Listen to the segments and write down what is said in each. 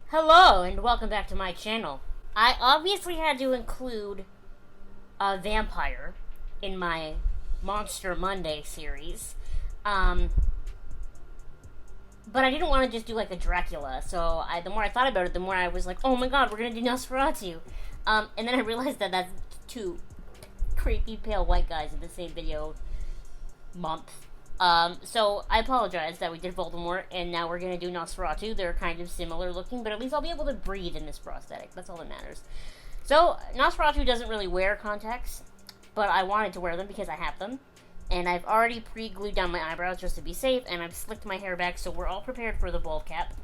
Hello, and welcome back to my channel. I obviously had to include a vampire in my Monster Monday series. But I didn't want to just do like a Dracula, so the more I thought about it, the more I was like, oh my god, we're gonna do Nosferatu. And then I realized that that's two creepy pale white guys in the same video month. So I apologize that we did Voldemort, and now we're gonna do Nosferatu. They're kind of similar looking, but at least I'll be able to breathe in this prosthetic. That's all that matters. So, Nosferatu doesn't really wear contacts, but I wanted to wear them because I have them. And I've already pre-glued down my eyebrows just to be safe, and I've slicked my hair back, so we're all prepared for the bald cap.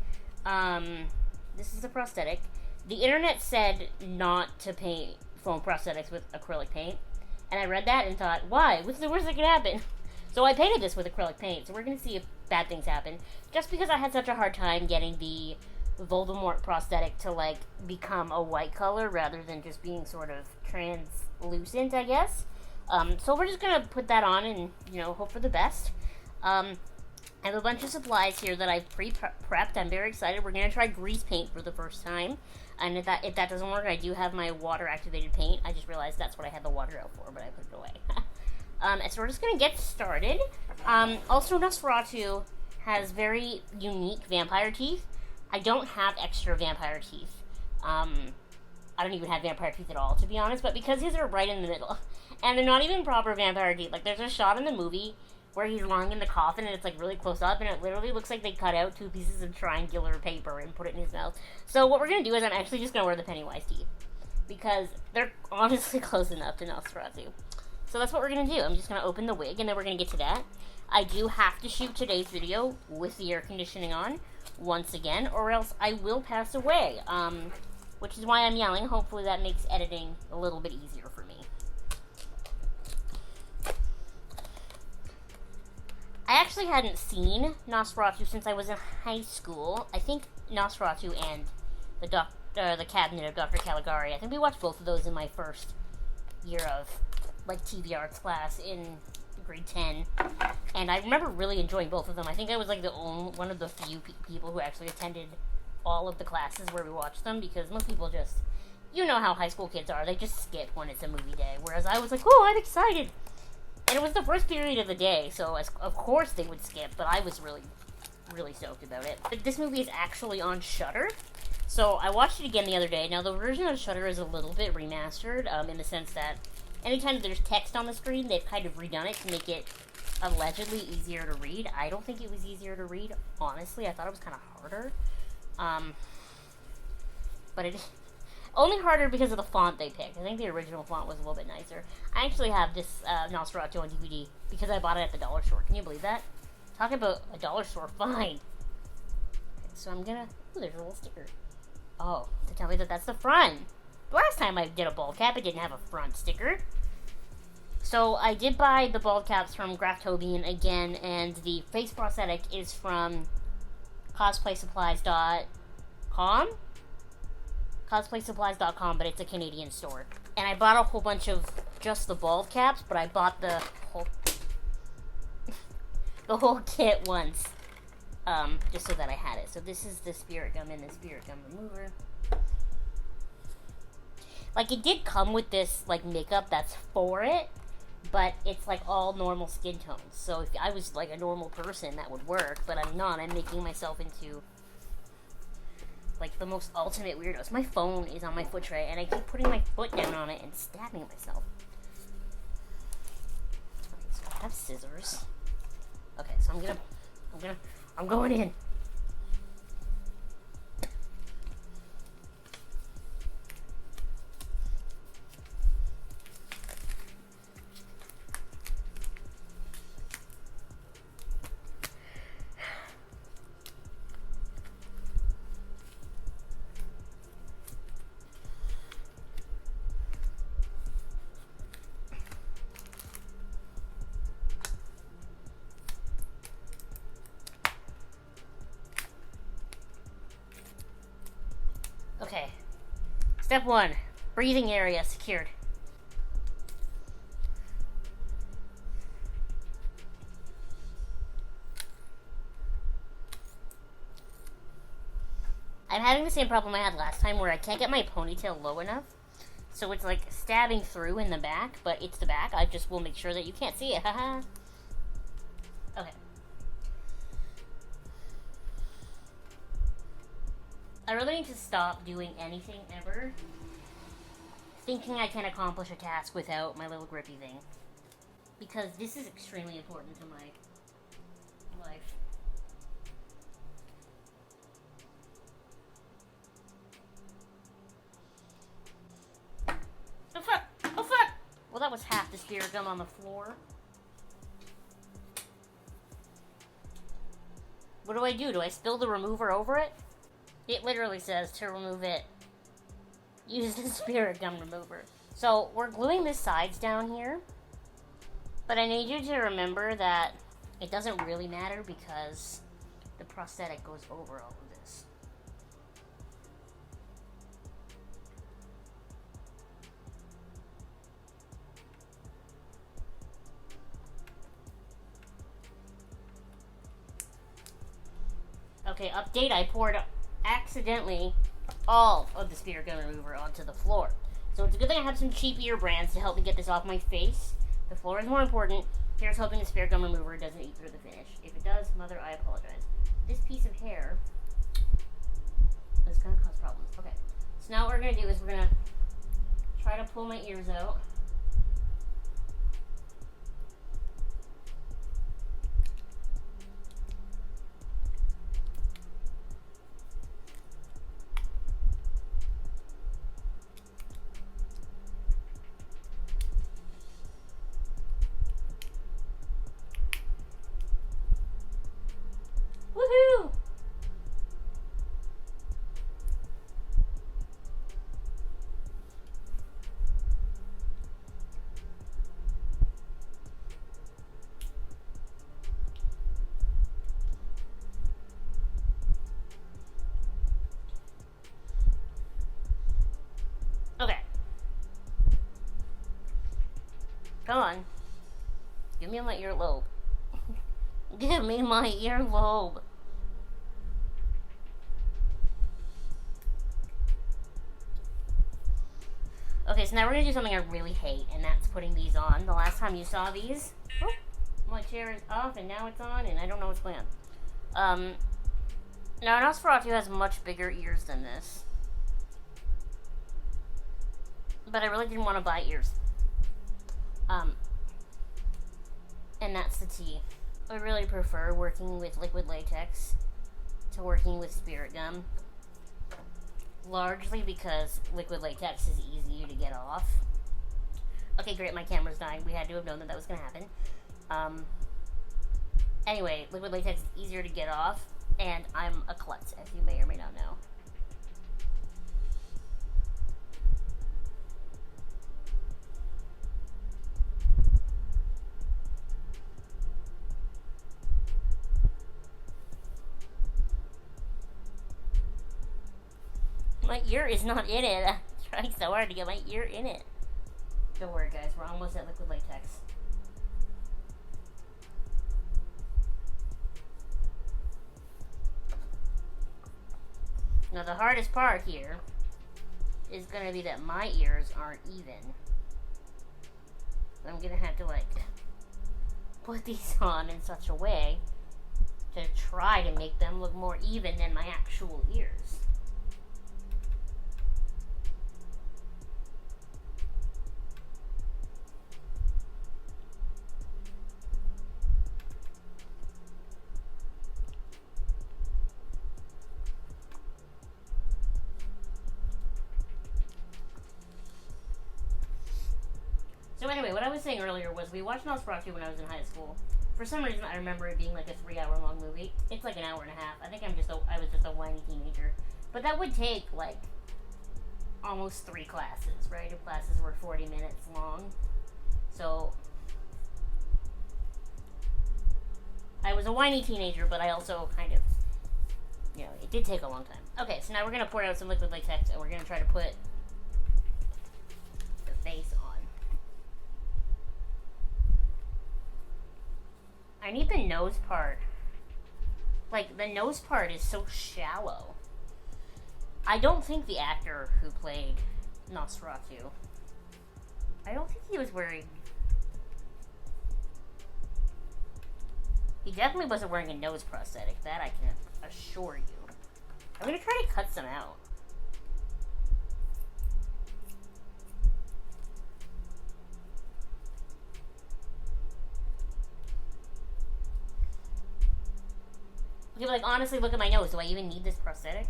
This is the prosthetic. The internet said not to paint foam prosthetics with acrylic paint, and I read that and thought, why? What's the worst that could happen? So I painted this with acrylic paint, so we're going to see if bad things happen. Just because I had such a hard time getting the Voldemort prosthetic to, like, become a white color rather than just being sort of translucent, I guess. So we're just going to put that on and, hope for the best. I have a bunch of supplies here that I've pre-prepped. I'm very excited. We're going to try grease paint for the first time. And if that doesn't work, I do have my water-activated paint. I just realized that's what I had the water out for, but I put it away. So we're just going to get started. Also, Nosferatu has very unique vampire teeth. I don't have extra vampire teeth. I don't even have vampire teeth at all, to be honest, but because his are right in the middle, and they're not even proper vampire teeth. Like, there's a shot in the movie where he's lying in the coffin, and it's, like, really close up, and it literally looks like they cut out 2 pieces of triangular paper and put it in his mouth. So what we're going to do is I'm actually just going to wear the Pennywise teeth, because they're honestly close enough to Nosferatu. So that's what we're going to do. I'm just going to open the wig, and then we're going to get to that. I do have to shoot today's video with the air conditioning on, once again, or else I will pass away. Which is why I'm yelling. Hopefully that makes editing a little bit easier for me. I actually hadn't seen Nosferatu since I was in high school. I think Nosferatu and the Cabinet of Dr. Caligari. I think we watched both of those in my first year of TV arts class in grade 10, and I remember really enjoying both of them. I think I was like one of the few people who actually attended all of the classes where we watched them, because most people just, how high school kids are, they just skip when it's a movie day, whereas I was like, oh, I'm excited, and it was the first period of the day, so of course they would skip, but I was really, really stoked about it. But this movie is actually on Shudder, so I watched it again the other day. Now, the version of Shudder is a little bit remastered, in the sense that anytime there's text on the screen, they've kind of redone it to make it allegedly easier to read. I don't think it was easier to read, honestly. I thought it was kind of harder. But it only harder because of the font they picked. I think the original font was a little bit nicer. I actually have this Nosferatu on DVD because I bought it at the dollar store. Can you believe that? Talk about a dollar store find. Okay, so I'm gonna... Ooh, there's a little sticker. Oh, to tell me that that's the front. The last time I did a bald cap, it didn't have a front sticker. So I did buy the bald caps from Graftobian again, and the face prosthetic is from cosplaysupplies.com? Cosplaysupplies.com, but it's a Canadian store. And I bought a whole bunch of just the bald caps, but I bought the whole kit once, just so that I had it. So this is the Spirit Gum and the Spirit Gum remover. Like, it did come with this, makeup that's for it, but it's, all normal skin tones. So if I was, a normal person, that would work, but I'm not. I'm making myself into, the most ultimate weirdos. My phone is on my foot tray, and I keep putting my foot down on it and stabbing myself. Okay, so I have scissors. Okay, so I'm going in. Okay. Step 1. Breathing area secured. I'm having the same problem I had last time where I can't get my ponytail low enough. So it's like stabbing through in the back, but it's the back. I just will make sure that you can't see it. Haha. Okay. I really need to stop doing anything ever thinking I can accomplish a task without my little grippy thing. Because this is extremely important to my life. Oh fuck! Oh fuck! Well, that was half the spirit gum on the floor. What do? Do I spill the remover over it? It literally says to remove it, use the spirit gum remover. So we're gluing the sides down here, but I need you to remember that it doesn't really matter because the prosthetic goes over all of this. Okay, update, I poured accidentally all of the spirit gum remover onto the floor. So it's a good thing I have some cheap ear brands to help me get this off my face. The floor is more important. Here's hoping the spirit gum remover doesn't eat through the finish. If it does, mother, I apologize. This piece of hair is going to cause problems. Okay, so now what we're going to do is we're going to try to pull my ears out. Woohoo! Okay. Come on. Give me my earlobe. Give me my earlobe. Okay, so now we're going to do something I really hate, and that's putting these on. The last time you saw these, oh, my chair is off, and now it's on, and I don't know what's going on. Now, Nosferatu has much bigger ears than this. But I really didn't want to buy ears. And that's the tea. I really prefer working with liquid latex to working with spirit gum. Largely because liquid latex is easier to get off. Okay, great, my camera's dying. We had to have known that that was going to happen. Anyway, liquid latex is easier to get off, and I'm a klutz, as you may or may not know. My ear is not in it. I'm trying so hard to get my ear in it. Don't worry, guys. We're almost at liquid latex. Now, the hardest part here is going to be that my ears aren't even. So I'm going to have to, like, put these on in such a way to try to make them look more even than my actual ears. So anyway, what I was saying earlier was we watched Nosferatu when I was in high school. For some reason, I remember it being like a 3-hour-long movie. It's like an hour and a half. I think I was just a whiny teenager. But that would take like almost 3 classes, right? If classes were 40 minutes long. So I was a whiny teenager, but I also kind of, you know, it did take a long time. Okay, so now we're going to pour out some liquid latex, and we're going to try to put the face on. I need the nose part. Like, the nose part is so shallow. I don't think the actor who played Nosferatu, I don't think he was wearing... He definitely wasn't wearing a nose prosthetic. That I can assure you. I'm gonna try to cut some out. Okay, but like, honestly, look at my nose. Do I even need this prosthetic?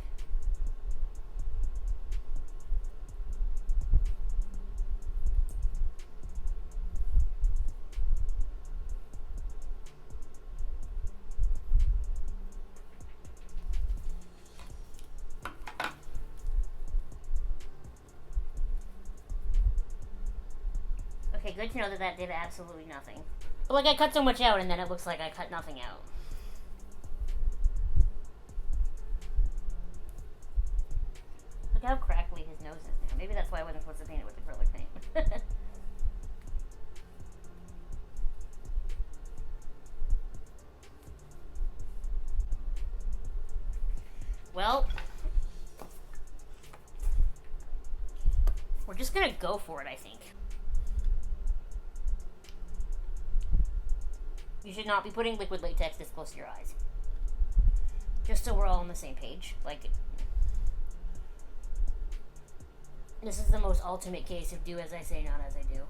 Okay, good to know that that did absolutely nothing. But like, I cut so much out and then it looks like I cut nothing out. Look how crackly his nose is now. Maybe that's why I wasn't supposed to paint it with acrylic paint. Well, we're just gonna go for it, I think. You should not be putting liquid latex this close to your eyes. Just so we're all on the same page. Like, this is the most ultimate case of do as I say, not as I do.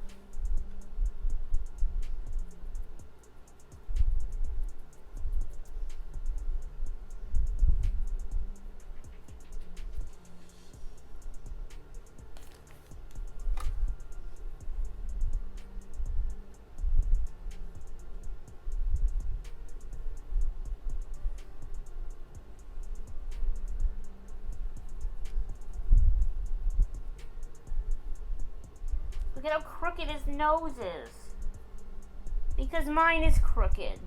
Look at how crooked his nose is. Because mine is crooked.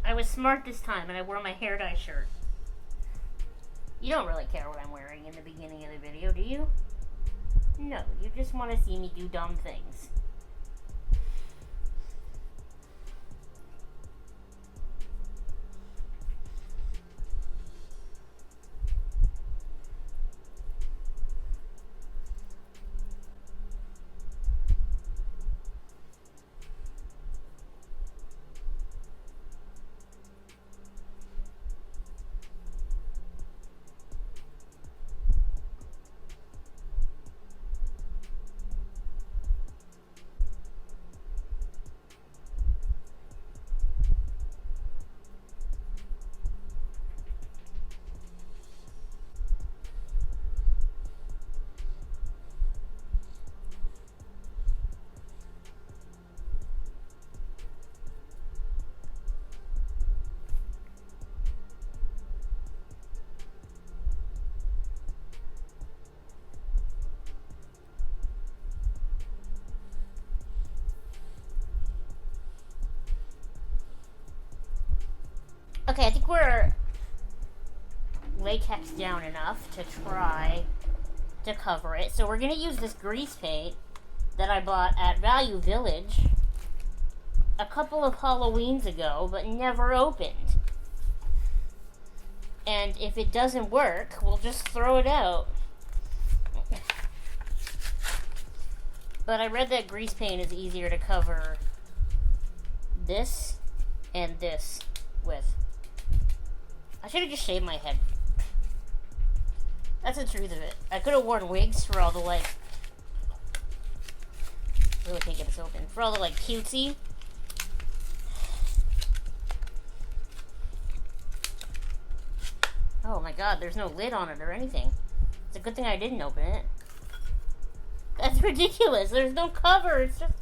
I was smart this time and I wore my hair dye shirt. You don't really care what I'm wearing in the beginning of the video, do you? No, you just want to see me do dumb things. Okay, I think we're latex down enough to try to cover it. So we're going to use this grease paint that I bought at Value Village a couple of Halloweens ago, but never opened. And if it doesn't work, we'll just throw it out. But I read that grease paint is easier to cover this and this with. I should have just shaved my head. That's the truth of it. I could have worn wigs for all the, like... Really can't get this open. For all the, like, cutesy. Oh my god, there's no lid on it or anything. It's a good thing I didn't open it. That's ridiculous. There's no cover. It's just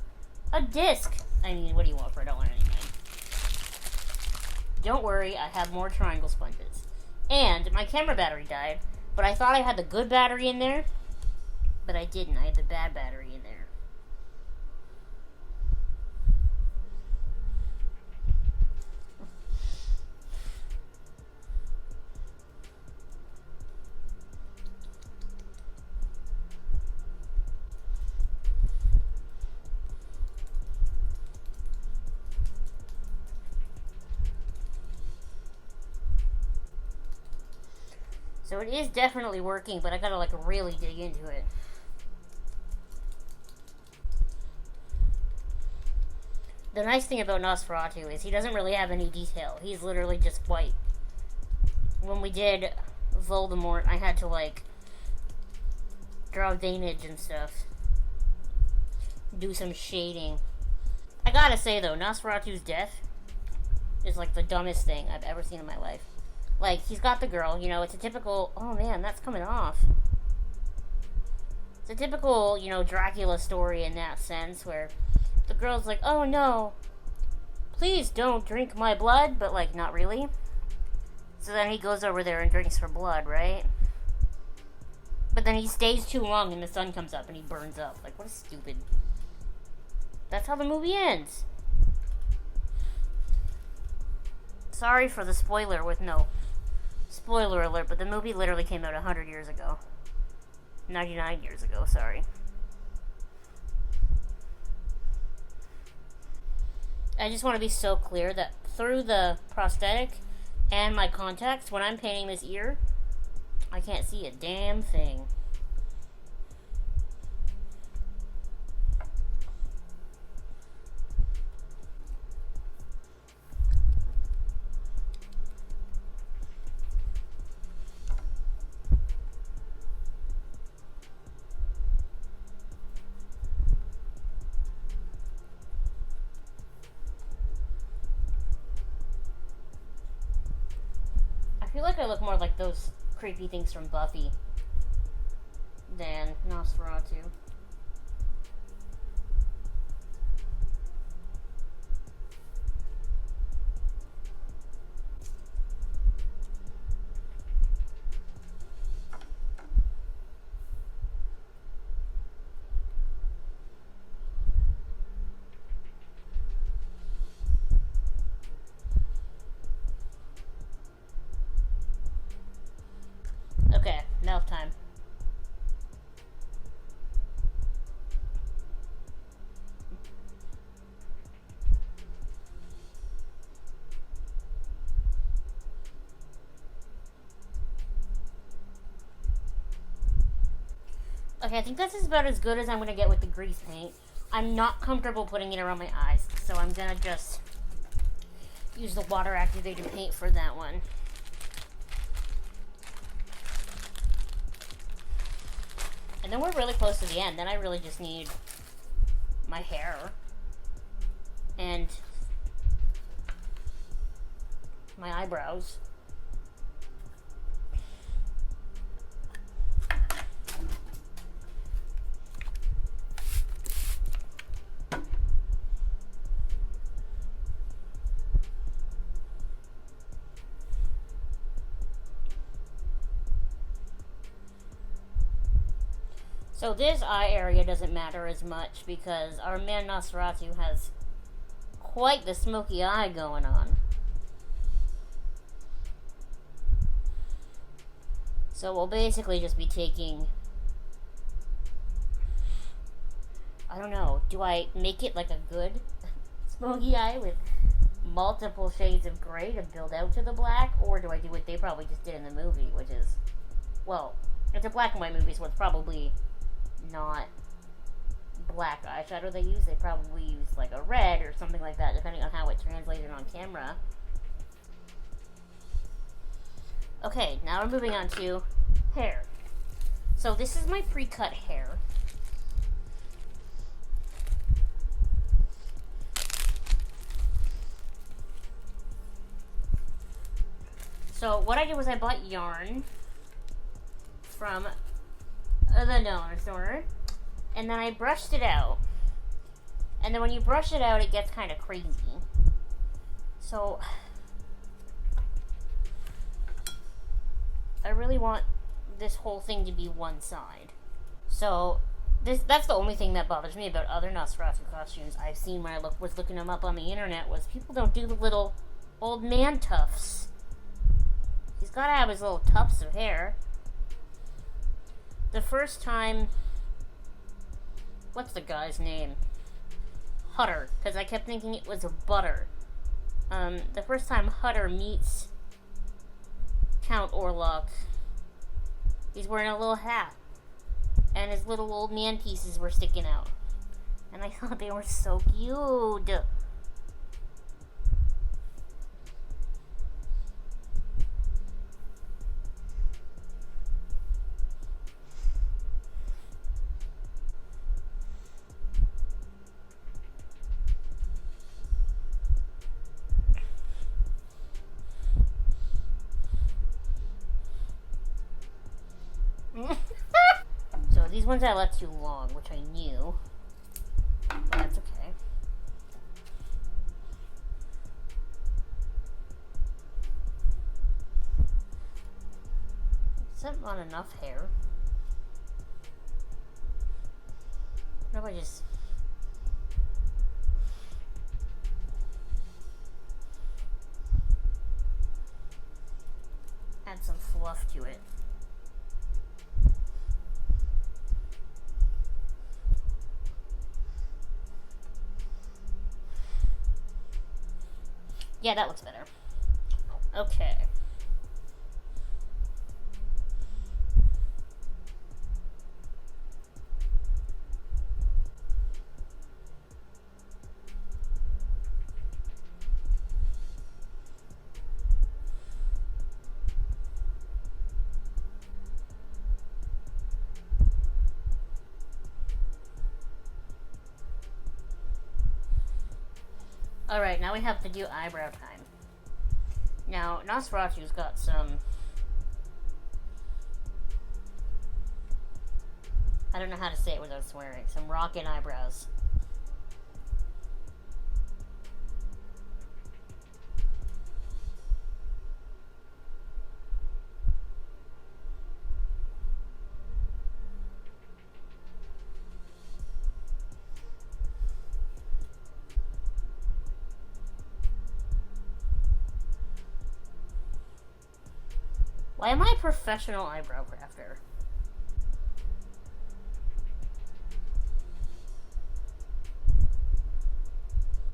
a disc. I mean, what do you want for a $1.99? Don't worry, I have more triangle sponges. And my camera battery died, but I thought I had the good battery in there, but I didn't. I had the bad battery in there. So it is definitely working, but I gotta like really dig into it. The nice thing about Nosferatu is he doesn't really have any detail. He's literally just white. When we did Voldemort, I had to like draw veinage and stuff. Do some shading. I gotta say though, Nosferatu's death is like the dumbest thing I've ever seen in my life. Like, he's got the girl, you know, it's a typical, oh man, that's coming off. It's a typical, you know, Dracula story in that sense, where the girl's like, oh no, please don't drink my blood, but like, not really. So then he goes over there and drinks her blood, right? But then he stays too long and the sun comes up and he burns up. Like, what a stupid... That's how the movie ends. Sorry for the spoiler with no... Spoiler alert, but the movie literally came out 100 years ago. 99 years ago, sorry. I just want to be so clear that through the prosthetic and my contacts, when I'm painting this ear, I can't see a damn thing. I feel like I look more like those creepy things from Buffy than Nosferatu. Okay, mouth time. Okay, I think that's about as good as I'm going to get with the grease paint. I'm not comfortable putting it around my eyes, so I'm going to just use the water activated paint for that one. And then we're really close to the end. Then I really just need my hair and my eyebrows. So this eye area doesn't matter as much because our man Nosferatu has quite the smoky eye going on. So we'll basically just be taking... I don't know, do I make it like a good smoky eye with multiple shades of gray to build out to the black? Or do I do what they probably just did in the movie, which is... Well, it's a black and white movie, so it's probably... not black eyeshadow they use. They probably use like a red or something like that, depending on how it translated on camera. Okay, now we're moving on to hair. So this is my pre-cut hair. So what I did was I bought yarn from the dollar store, and then I brushed it out. And then when you brush it out, it gets kind of crazy. So I really want this whole thing to be one side. So that's the only thing that bothers me about other Nosferatu costumes I've seen when I was looking them up on the internet, was people don't do the little old man tufts. He's gotta have his little tufts of hair. The first time... What's the guy's name? Hutter, because I kept thinking it was a Butter. The first time Hutter meets Count Orlock, He's wearing a little hat. And his little old man pieces were sticking out. And I thought they were so cute. So these ones I left too long, which I knew. But that's okay. Is that not enough hair? What if I just... add some fluff to it? Yeah, that looks better. Okay. Alright, now we have to do eyebrow time. Now, Nosferatu's got some... I don't know how to say it without swearing. Some rockin' eyebrows. Why am I a professional eyebrow crafter?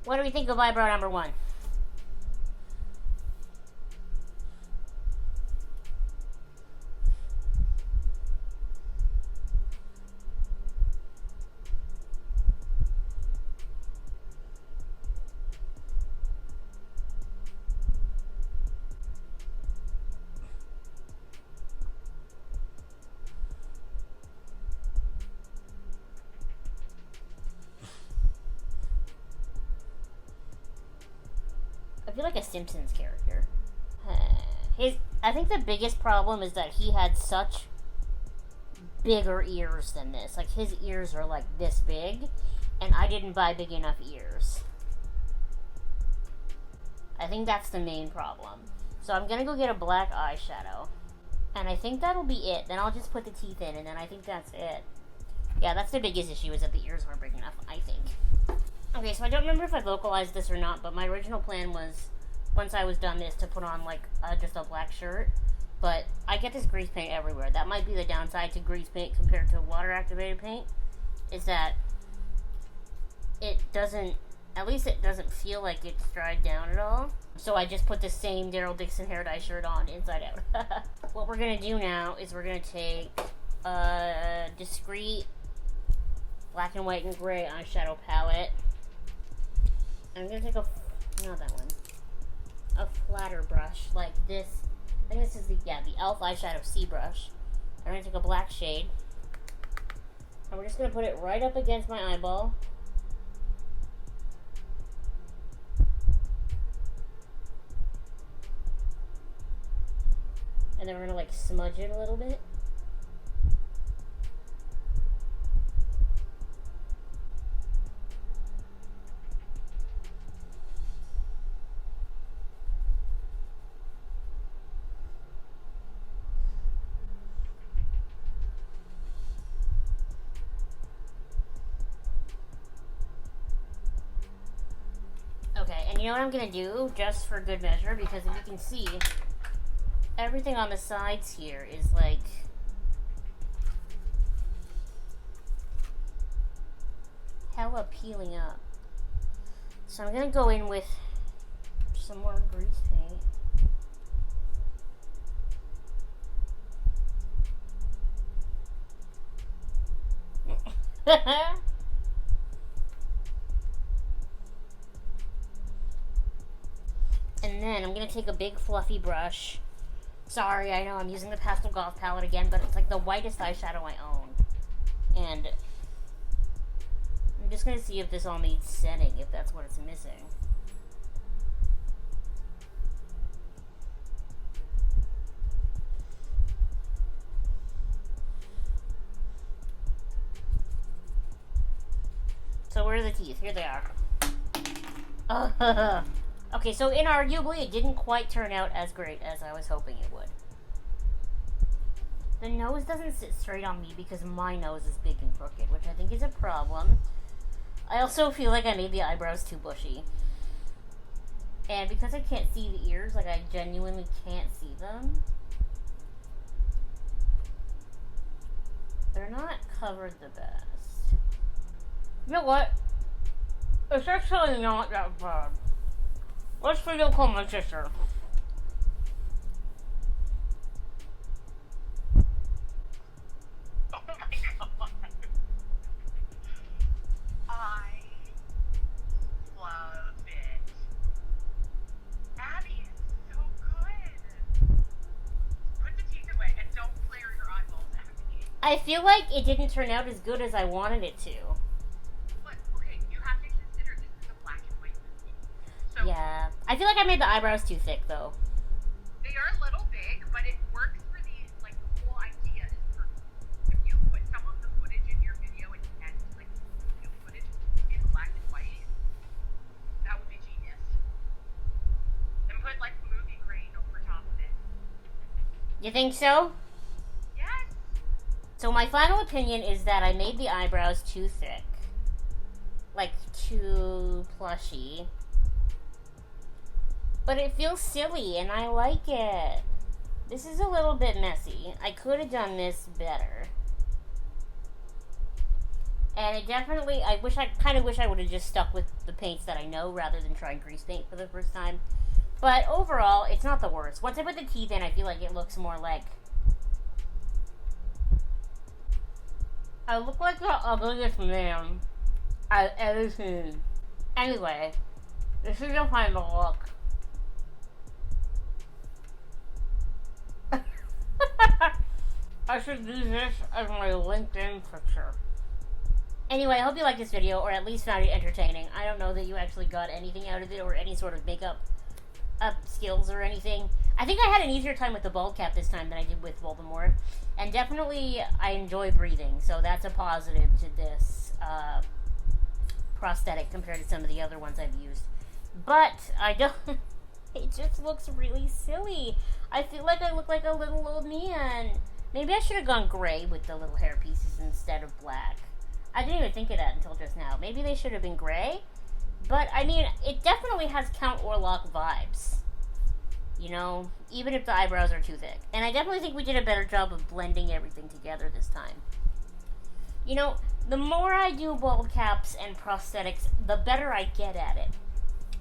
What do we think of eyebrow number 1? I feel like a Simpsons character. I think the biggest problem is that he had such bigger ears than this. Like, his ears are like this big, and I didn't buy big enough ears. I think that's the main problem. So I'm gonna go get a black eyeshadow. And I think that'll be it. Then I'll just put the teeth in, and then I think that's it. Yeah, that's the biggest issue, is that the ears weren't big enough, I think. Okay, so I don't remember if I vocalized this or not, but my original plan was, once I was done this, to put on, like, just a black shirt. But I get this grease paint everywhere. That might be the downside to grease paint compared to water-activated paint, is that it doesn't, at least it doesn't feel like it's dried down at all. So I just put the same Daryl Dixon hair dye shirt on inside out. What we're going to do now is we're going to take a discreet black and white and gray eyeshadow palette. I'm going to take not that one, a flatter brush like this. I think this is the e.l.f. eyeshadow C brush. I'm going to take a black shade, and we're just going to put it right up against my eyeball. And then we're going to, like, smudge it a little bit. Okay, and you know what I'm going to do, just for good measure, because if you can see, everything on the sides here is, like, hella peeling up. So I'm going to go in with some more grease paint. And then I'm going to take a big fluffy brush. Sorry, I know I'm using the Pastel Golf palette again, but it's like the whitest eyeshadow I own. And I'm just going to see if this all needs setting, if that's what it's missing. So where are the teeth? Here they are. Okay, so inarguably, it didn't quite turn out as great as I was hoping it would. The nose doesn't sit straight on me because my nose is big and crooked, which I think is a problem. I also feel like I made the eyebrows too bushy. And because I can't see the ears, like I genuinely can't see them, they're not covered the best. You know what? It's actually not that bad. Let's video call my sister. Oh my god. I love it. Abby is so good. Put the teeth away and don't flare your eyeballs at me. I feel like it didn't turn out as good as I wanted it to. But, okay, you have to consider this is a black and white movie. So Yeah. I feel like I made the eyebrows too thick, though. they are a little big, but it works for the, like, the whole idea is perfect. If you put some of the footage in your video and like, you know, put it in black and white, that would be genius. And put, like, movie grain over top of it. You think so? Yes! So my final opinion is that I made the eyebrows too thick. Like, too plushy. But it feels silly, and I like it. This is a little bit messy. I could have done this better. And it definitely, I kind of wish I would have just stuck with the paints that I know rather than trying grease paint for the first time. But overall, it's not the worst. Once I put the teeth in, I feel like it looks more like... I look like the ugliest man I've ever seen. Anyway, this is the final look. I should use this as my LinkedIn picture. Anyway, I hope you liked this video, or at least found it entertaining. I don't know that you actually got anything out of it, or any sort of makeup skills or anything. I think I had an easier time with the bald cap this time than I did with Voldemort. And definitely, I enjoy breathing, so that's a positive to this prosthetic compared to some of the other ones I've used. But, I don't... It just looks really silly. I feel like I look like a little old man. Maybe I should have gone gray with the little hair pieces instead of black. I didn't even think of that until just now. Maybe they should have been gray. But, I mean, it definitely has Count Orlock vibes. You know, even if the eyebrows are too thick. And I definitely think we did a better job of blending everything together this time. You know, the more I do bald caps and prosthetics, the better I get at it.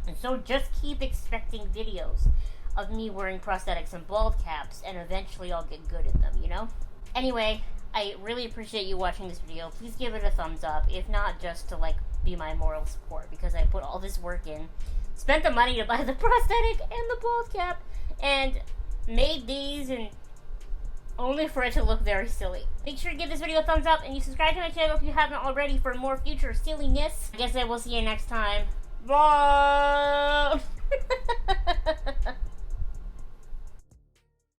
And so just keep expecting videos of me wearing prosthetics and bald caps, and eventually I'll get good at them, you know? Anyway, I really appreciate you watching this video. Please give it a thumbs up, if not just to, like, be my moral support, because I put all this work in, spent the money to buy the prosthetic and the bald cap, and made these, and only for it to look very silly. Make sure to give this video a thumbs up, and you subscribe to my channel if you haven't already for more future silliness. I guess I will see you next time. Bye!